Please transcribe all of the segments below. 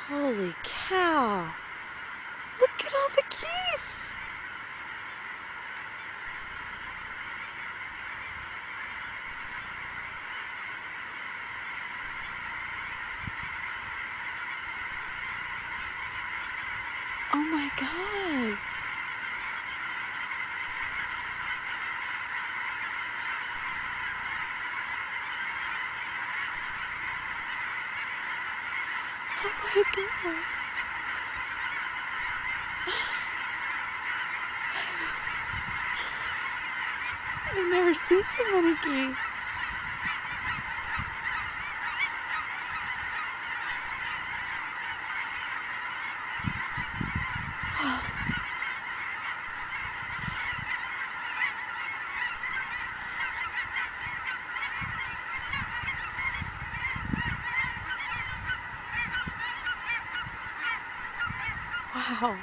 Holy cow! Look at all the geese! Oh my god! Oh my god! I've never seen so many geese. Wow.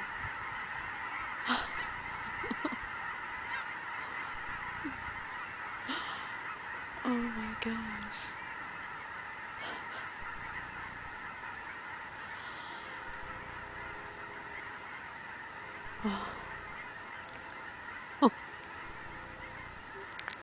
Oh my gosh. Oh.